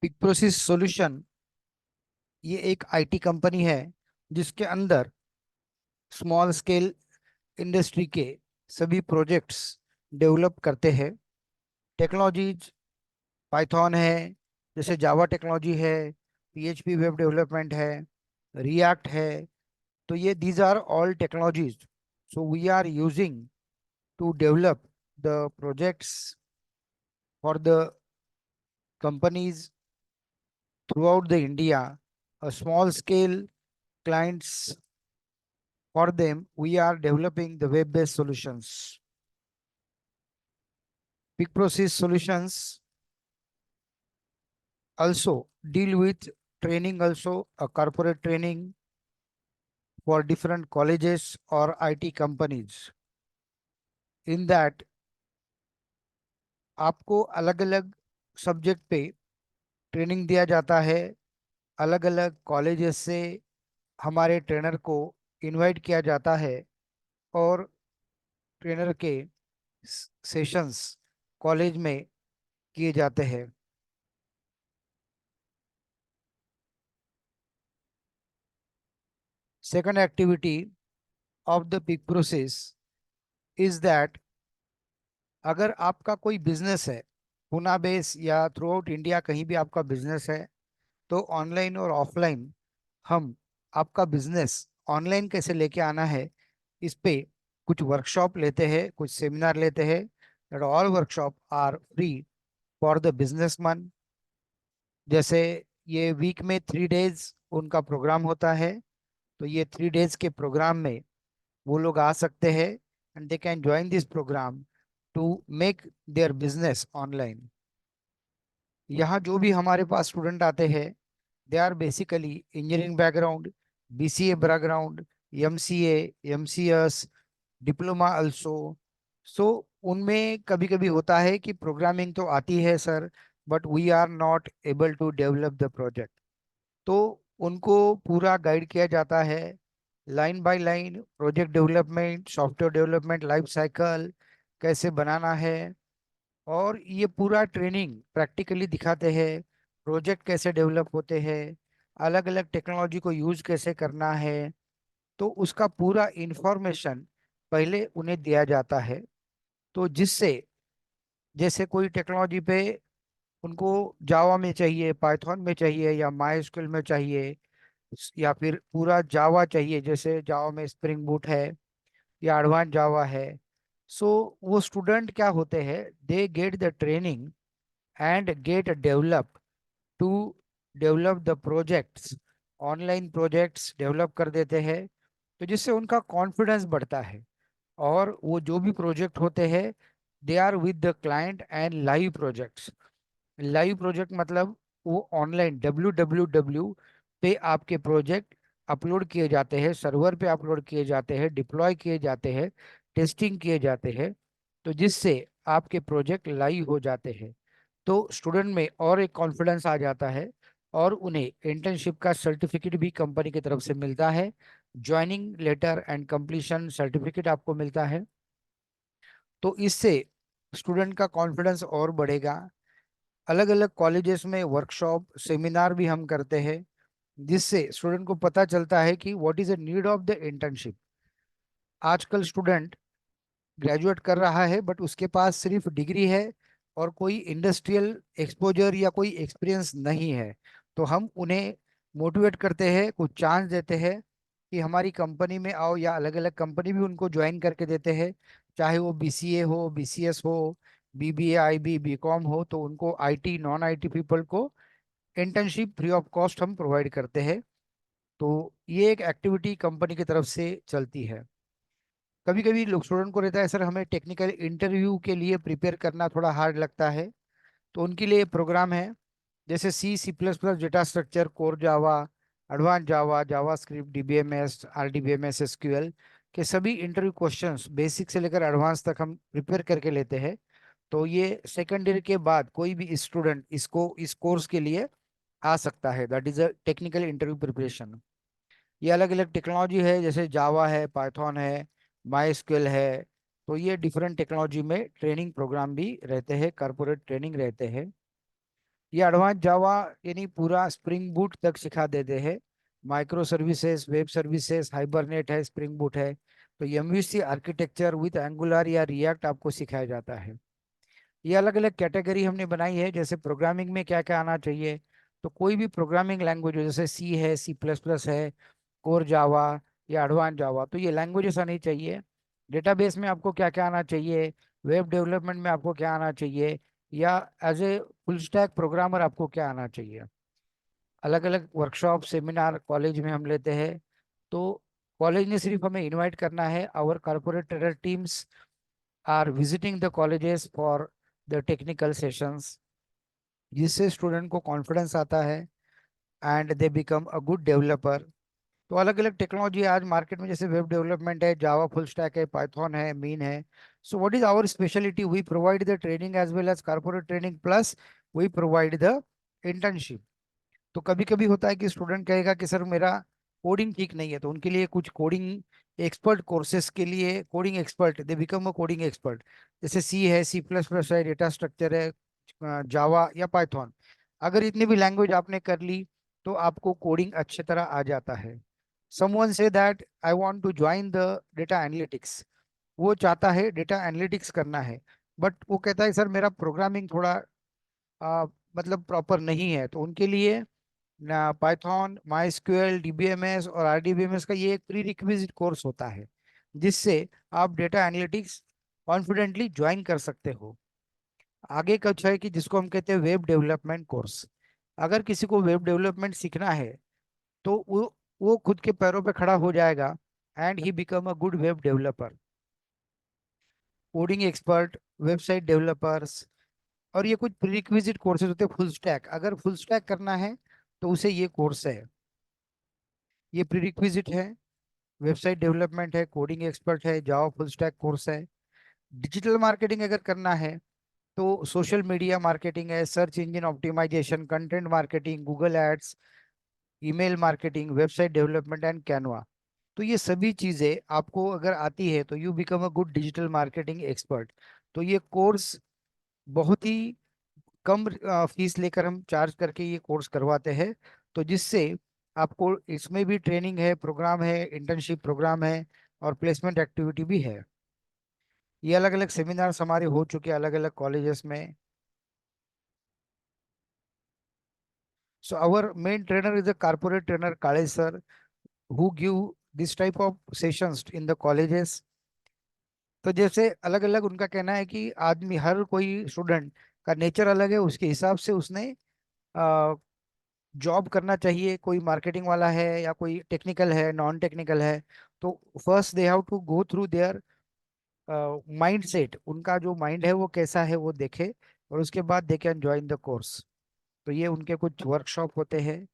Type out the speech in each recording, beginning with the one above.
Pick process solution ये एक IT company है जिसके अंदर स्मॉल स्केल इंडस्ट्री के सभी प्रोजेक्ट्स डेवलप करते हैं। टेक्नोलॉजीज पाइथन है, जैसे जावा टेक्नोलॉजी है, पीएचपी वेब डेवलपमेंट है, रिएक्ट है। तो ये these are all technologies so we are using to develop the projects for the companies throughout the India, a small scale clients. For them, we are developing the web-based solutions. Peak Process Solutions also deal with training, also a corporate training for different colleges or IT companies. In that, आपको अलग अलग subject पे training दिया जाता है। अलग अलग colleges से हमारे ट्रेनर को इनवाइट किया जाता है और ट्रेनर के सेशंस कॉलेज में किए जाते हैं। Second activity of the pick process is that अगर आपका कोई बिजनेस है, पुणे बेस या थ्रू आउट इंडिया कहीं भी आपका बिजनेस है, तो ऑनलाइन और ऑफलाइन हम आपका बिजनेस ऑनलाइन कैसे लेके आना है, इस पे कुछ वर्कशॉप लेते हैं, कुछ सेमिनार लेते हैं। That all workshop are free for the businessman. जैसे ये वीक में 3 डेज उनका प्रोग्राम होता है, तो ये 3 डेज के प्रोग्राम में वो लोग आ सकते हैं and they can join this program to make their business online. यहाँ जो भी हमारे पास स्टूडेंट आते हैं, they are basically engineering background, BCA background, MCA, MCS, diploma also. So उनमें कभी कभी होता है कि प्रोग्रामिंग तो आती है sir, but we are not able to develop the project. तो उनको पूरा गाइड किया जाता है, line by line project development, software development life cycle कैसे बनाना है। और ये पूरा ट्रेनिंग प्रैक्टिकली दिखाते हैं, प्रोजेक्ट कैसे डेवलप होते हैं, अलग अलग टेक्नोलॉजी को यूज कैसे करना है। तो उसका पूरा इंफॉर्मेशन पहले उन्हें दिया जाता है। तो जिससे जैसे कोई टेक्नोलॉजी पे उनको जावा में चाहिए, पाइथन में चाहिए, या माई में चाहिए, या फिर पूरा जावा चाहिए, जैसे जावा में स्प्रिंग बूट है या एडवांस जावा है। सो वो स्टूडेंट क्या होते हैं, they get the training and get develop to develop the projects. Online projects develop कर देते हैं, तो जिससे उनका कॉन्फिडेंस बढ़ता है। और वो जो भी प्रोजेक्ट होते हैं, they are with the client and live projects. Live project मतलब वो ऑनलाइन www पे आपके प्रोजेक्ट अपलोड किए जाते हैं, सर्वर पे अपलोड किए जाते हैं, डिप्लॉय किए जाते हैं, टेस्टिंग किए जाते हैं। तो जिससे आपके प्रोजेक्ट लाइव हो जाते हैं, तो स्टूडेंट में और एक कॉन्फिडेंस आ जाता है और उन्हें इंटर्नशिप का सर्टिफिकेट भी कंपनी की तरफ से मिलता है। Joining letter and completion certificate आपको मिलता है। तो इससे स्टूडेंट का कॉन्फिडेंस और बढ़ेगा। अलग अलग कॉलेजेस में वर्कशॉप सेमिनार भी हम करते हैं, जिससे स्टूडेंट को पता चलता है कि what is the need of the internship. आजकल स्टूडेंट ग्रेजुएट कर रहा है बट उसके पास सिर्फ डिग्री है और कोई इंडस्ट्रियल एक्सपोजर या कोई एक्सपीरियंस नहीं है। तो हम उन्हें मोटिवेट करते हैं, कुछ चांस देते हैं कि हमारी कंपनी में आओ, या अलग अलग कंपनी भी उनको ज्वाइन करके देते हैं। चाहे वो बीसीए हो, बीसीएस हो, बीबीए, आईबी, बीकॉम हो, तो उनको आईटी नॉन आईटी पीपल को इंटर्नशिप फ्री ऑफ कॉस्ट हम प्रोवाइड करते हैं। तो ये एक एक्टिविटी कंपनी की तरफ से चलती है। कभी कभी लोग स्टूडेंट को रहता है सर हमें टेक्निकल इंटरव्यू के लिए प्रिपेयर करना थोड़ा हार्ड लगता है, तो उनके लिए प्रोग्राम है, जैसे सी++, data structure, core Java, advance Java, JavaScript, DBMS, RDBMS, SQL के सभी इंटरव्यू क्वेश्चंस बेसिक से लेकर एडवांस तक हम प्रिपेयर करके लेते हैं। तो ये सेकेंड ईयर के बाद कोई भी स्टूडेंट इसको इस कोर्स के लिए आ सकता है। That is a technical interview preparation. ये अलग अलग टेक्नोलॉजी है, जैसे जावा है, पाइथन है, माई स्क्विल है। तो ये डिफरेंट टेक्नोलॉजी में ट्रेनिंग प्रोग्राम भी रहते हैं, कॉर्पोरेट ट्रेनिंग रहते हैं। ये एडवांस जावा यानी पूरा स्प्रिंग बूट तक सिखा देते हैं। Micro services, web services, hibernate है, स्प्रिंग बूट है। तो एमवीसी आर्किटेक्चर विद एंगुलर या रिएक्ट आपको सिखाया जाता है। ये अलग अलग कैटेगरी हमने बनाई है, जैसे प्रोग्रामिंग में क्या क्या आना चाहिए। तो कोई भी प्रोग्रामिंग लैंग्वेज जैसे सी है, सी प्लस प्लस है, कोर जावा या एडवांस जावा, तो ये लैंग्वेजेस आनी चाहिए। डेटाबेस में आपको क्या क्या आना चाहिए, वेब डेवलपमेंट में आपको क्या आना चाहिए, या as a full stack programmer आपको क्या आना चाहिए। अलग अलग वर्कशॉप सेमिनार कॉलेज में हम लेते हैं। तो कॉलेज ने सिर्फ हमें इनवाइट करना है, our corporate trader teams are visiting the colleges for the technical sessions, जिससे स्टूडेंट को कॉन्फिडेंस आता है and they become a good developer. तो अलग अलग टेक्नोलॉजी आज मार्केट में, जैसे वेब डेवलपमेंट है, जावा फुल स्टैक है, पाइथन है, मीन है। So what is our speciality, we provide the training as well as corporate training, plus we provide the internship. तो कभी कभी होता है कि स्टूडेंट कहेगा कि सर मेरा कोडिंग ठीक नहीं है, तो उनके लिए कुछ कोडिंग एक्सपर्ट कोर्सेज के लिए, कोडिंग एक्सपर्ट, दे बिकम अ कोडिंग एक्सपर्ट। जैसे सी है, सी प्लस प्लस है, डेटा स्ट्रक्चर है, जावा या पाइथन। अगर इतनी भी लैंग्वेज आपने कर ली तो आपको कोडिंग अच्छी तरह आ जाता है। समवन से that I want to join the data analytics, वो चाहता है डेटा एनालिटिक्स करना है, बट वो कहता है सर मेरा प्रोग्रामिंग थोड़ा आ, मतलब प्रॉपर नहीं है। तो उनके लिए ना पाइथन, माई एसक्यूएल, डीबीएमएस और आरडीबीएमएस का ये एक प्री रिक्विजिट कोर्स होता है, जिससे आप डेटा एनालिटिक्स कॉन्फिडेंटली ज्वाइन कर सकते हो। आगे कुछ है कि जिसको हम कहते हैं वेब डेवलपमेंट कोर्स। अगर किसी को वेब डेवलपमेंट सीखना है तो वो खुद के पैरों पे खड़ा हो जाएगा and he become a good web developer, coding expert, website developers. और ये कुछ प्रीरिक्विजिट कोर्सेज होते हैं। फुल स्टैक, अगर फुल स्टैक करना है तो उसे ये कोर्स है, ये प्रीरिक्विजिट है। वेबसाइट डेवलपमेंट है, कोडिंग एक्सपर्ट है, जावा फुल स्टैक कोर्स है। डिजिटल मार्केटिंग अगर करना है तो सोशल मीडिया मार्केटिंग है, search engine optimisation, content marketing, Google ads, email marketing, website development and Canva. तो ये सभी चीजें आपको अगर आती है तो you become a good digital marketing expert. तो ये कोर्स बहुत ही कम फीस लेकर हम चार्ज करके ये कोर्स करवाते हैं। तो जिससे आपको इसमें भी ट्रेनिंग है, प्रोग्राम है, इंटर्नशिप प्रोग्राम है और प्लेसमेंट एक्टिविटी भी है। ये अलग अलग सेमिनार्स हमारे हो चुके हैं अलग अलग कॉलेजेस में। So our main trainer is a corporate trainer Kale sir, who give this type of sessions in the colleges। तो जैसे अलग अलग उनका कहना है कि आदमी, हर कोई स्टूडेंट का नेचर अलग है, उसके हिसाब से उसने जॉब करना चाहिए। कोई मार्केटिंग वाला है या कोई टेक्निकल है, नॉन टेक्निकल है। तो first they have to go through their mind set, उनका जो माइंड है वो कैसा है वो देखे, और उसके बाद दे कैन ज्वाइन द कोर्स। तो ये उनके कुछ वर्कशॉप होते हैं।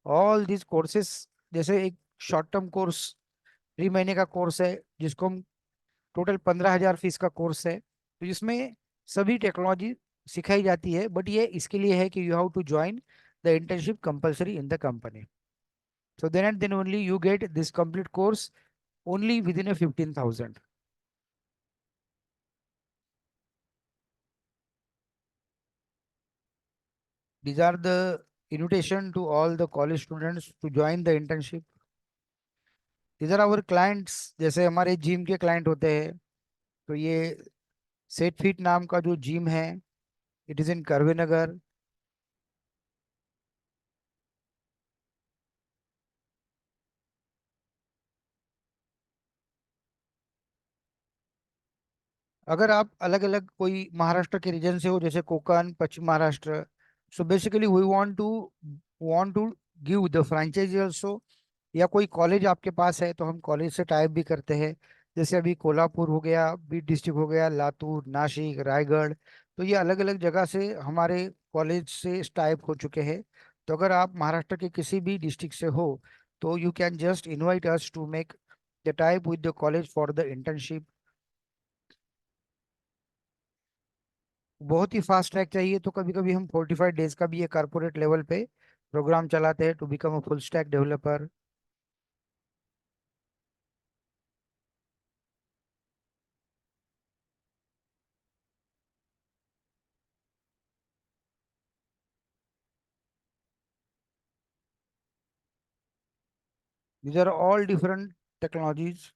ऑल दिस कोर्सेज, जैसे एक शॉर्ट टर्म कोर्स 3 महीने का कोर्स है, जिसको हम टोटल 15,000 फीस का कोर्स है। तो इसमें सभी टेक्नोलॉजी सिखाई जाती है, बट ये इसके लिए है कि you have to join the internship compulsory in the company. So then and then only you get this complete course only within a 15,000। These are the invitation to all the college students to join the internship. These are our clients, जैसे हमारे gym के client होते हैं। तो ये set fit नाम का जो जिम है, इट इज इन करवे नगर। अगर आप अलग अलग कोई महाराष्ट्र के रीजन से हो, जैसे कोकण, पश्चिम Maharashtra, so basically we want to give the franchise also. या कोई कॉलेज आपके पास है तो हम कॉलेज से टाइप भी करते हैं। जैसे अभी कोल्हापुर हो गया, बीड डिस्ट्रिक्ट हो गया, लातूर, नासिक, रायगढ़। तो ये अलग अलग जगह से हमारे कॉलेज से टाइप हो चुके हैं। तो अगर आप महाराष्ट्र के किसी भी डिस्ट्रिक्ट से हो तो you can just invite us to make the type with the college for the internship. बहुत ही फास्ट ट्रैक चाहिए तो कभी कभी हम 45 डेज का भी ये कारपोरेट लेवल पे प्रोग्राम चलाते हैं to become a full stack developer. These are all different technologies